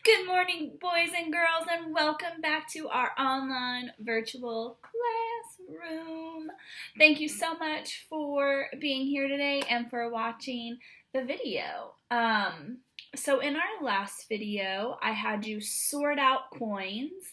Good morning, boys and girls, and welcome back to our online virtual classroom. Thank you so much for being here today and for watching the video. So in our last video, I had you sort out coins,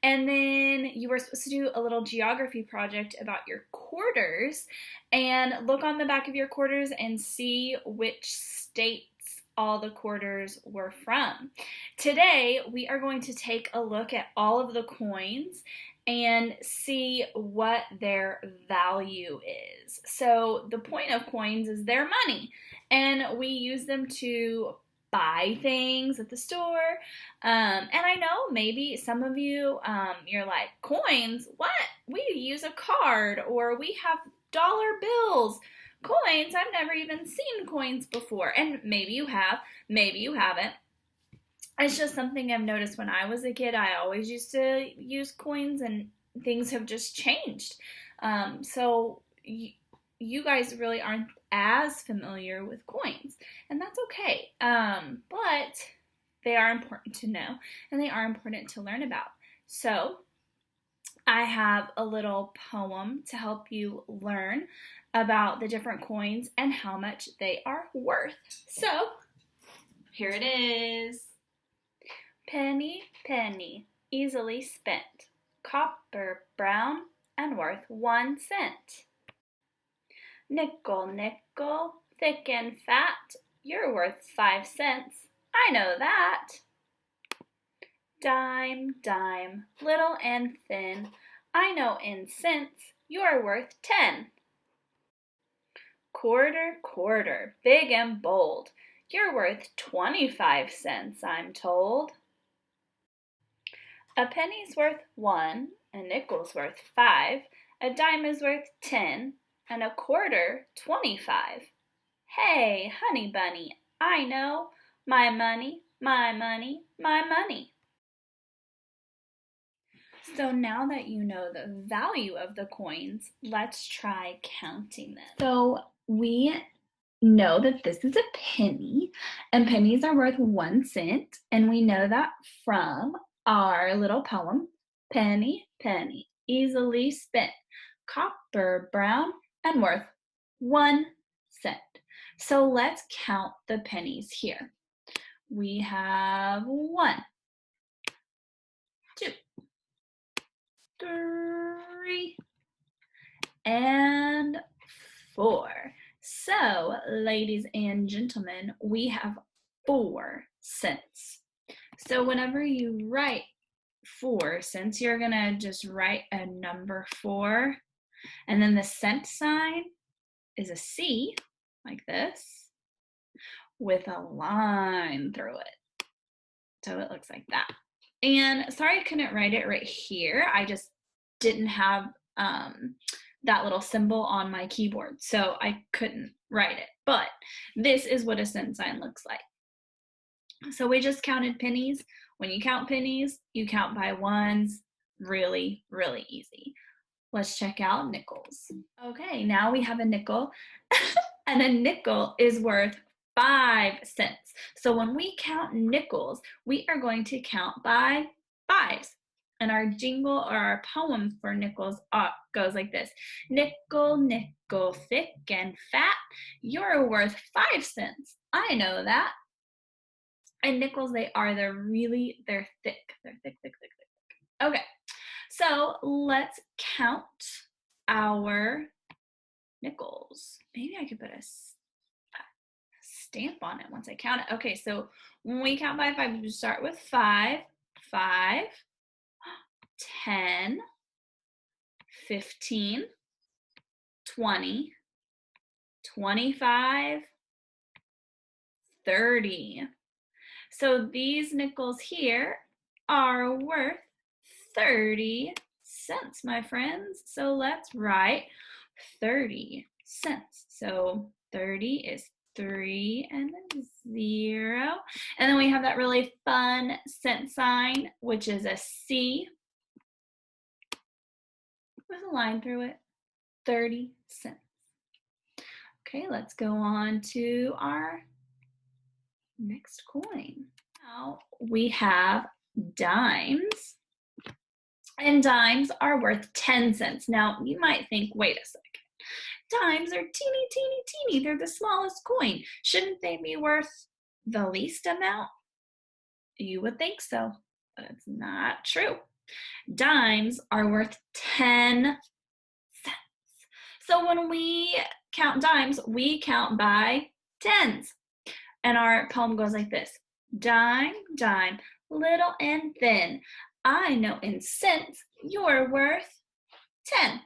and then you were supposed to do a little geography project about your quarters, and look on the back of your quarters and see which states all the quarters were from. Today, we are going to take a look at all of the coins and see what their value is. So the point of coins is they're money, and we use them to buy things at the store. And I know maybe some of you, you're like, coins? What? We use a card, or we have dollar bills. Coins? I've never even seen coins before. And maybe you have, maybe you haven't. It's just something I've noticed when I was a kid. I always used to use coins, and things have just changed. So you guys really aren't as familiar with coins, and that's okay. But they are important to know, and they are important to learn about. So I have a little poem to help you learn about the different coins and how much they are worth. So here it is. Penny, penny, easily spent, copper brown and worth 1 cent. Nickel, nickel, thick and fat, you're worth 5 cents, I know that. Dime, dime, little and thin, I know in cents, you're worth 10. Quarter, quarter, big and bold, you're worth 25 cents, I'm told. A penny's worth 1, a nickel's worth 5, a dime is worth 10, and a quarter 25. Hey, honey bunny, I know my money, my money, my money. So now that you know the value of the coins, let's try counting them. So we know that this is a penny, and pennies are worth 1 cent, and we know that from our little poem, penny, penny, easily spent, copper brown and worth 1 cent. So let's count the pennies here. We have 1, 2, 3, and 4. So, ladies and gentlemen, we have 4 cents. So whenever you write 4 cents, you're gonna just write a number 4, and then the cent sign is a C, like this, with a line through it. So it looks like that. And sorry I couldn't write it right here. I just didn't have that little symbol on my keyboard, so I couldn't write it. But this is what a cent sign looks like. So we just counted pennies. When you count pennies, you count by ones. Really, really easy. Let's check out nickels. Okay, now we have a nickel, and a nickel is worth 5 cents. So when we count nickels, we are going to count by fives. And our jingle or our poem for nickels goes like this. Nickel, nickel, thick and fat, you're worth 5 cents. I know that. And nickels, they're thick. They're thick, thick, thick, thick. Okay, so let's count our nickels. Maybe I could put a stamp on it once I count it. Okay, so when we count by 5, we start with 5, 5, 10, 15, 20, 25, 30. So these nickels here are worth 30 cents, my friends. So let's write 30 cents. So 30 is 3 and then 0. And then we have that really fun cent sign, which is a C with a line through it. 30 cents. Okay, let's go on to our next coin. Now we have dimes. And dimes are worth 10 cents. Now, you might think, wait a second. Dimes are teeny, teeny, teeny. They're the smallest coin. Shouldn't they be worth the least amount? You would think so, but it's not true. Dimes are worth 10 cents. So when we count dimes, we count by tens. And our poem goes like this. Dime, dime, little and thin. I know in cents you're worth 10.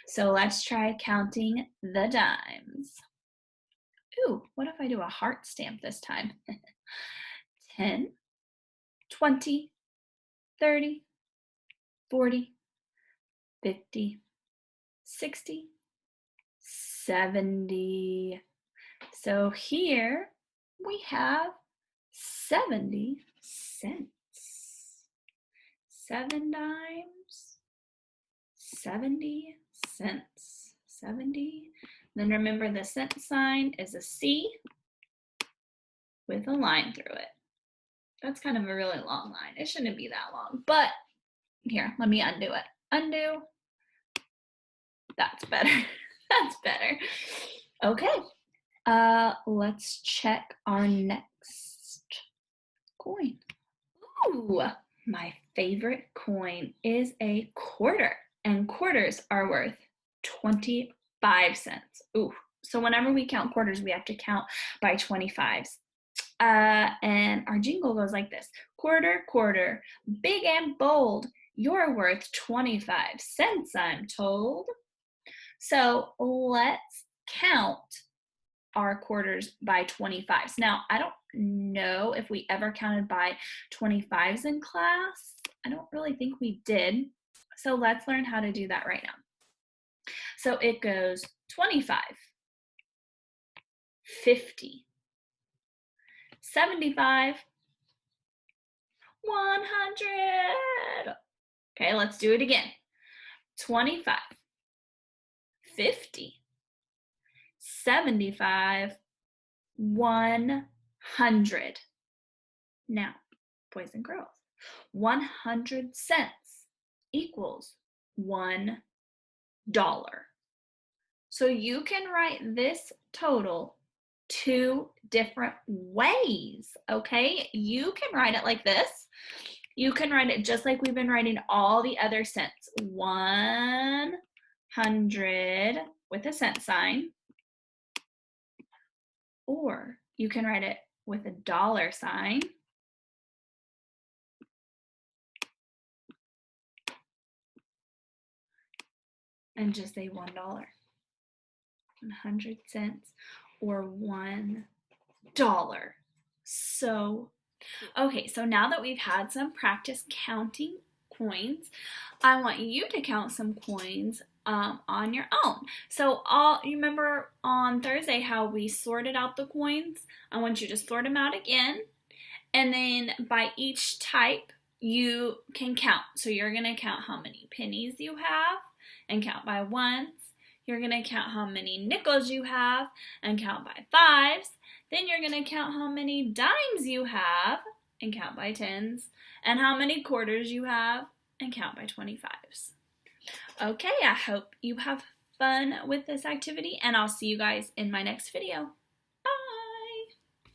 So let's try counting the dimes. Ooh, what if I do a heart stamp this time? 10, 20, 30, 40, 50, 60, 70. So here we have 70 cents. 7 dimes, 70 cents. 70. Then remember the cent sign is a C with a line through it. That's kind of a really long line. It shouldn't be that long, but here, let me undo it. Undo. That's better. That's better. Okay. Let's check our next coin. Ooh, my favorite coin is a quarter, and quarters are worth 25 cents. Ooh, so whenever we count quarters, we have to count by 25s. And our jingle goes like this. Quarter, quarter, big and bold, you're worth 25 cents, I'm told. So let's count our quarters by 25s. Now, I don't know if we ever counted by 25s in class. I don't really think we did. So let's learn how to do that right now. So it goes 25, 50, 75, 100. Okay, let's do it again. 25, 50, 75, 100. Now, boys and girls, 100 cents equals $1. So you can write this total 2 different ways, okay? You can write it like this. You can write it just like we've been writing all the other cents. 100 with a cent sign. Or you can write it with a dollar sign. And just say $1. 100 cents or $1. So, okay, so now that we've had some practice counting coins, I want you to count some coins on your own. So you remember on Thursday how we sorted out the coins? I want you to sort them out again, and then by each type you can count. So you're going to count how many pennies you have and count by ones. You're going to count how many nickels you have and count by fives. Then you're going to count how many dimes you have and count by tens, and how many quarters you have and count by 25s. Okay, I hope you have fun with this activity, and I'll see you guys in my next video.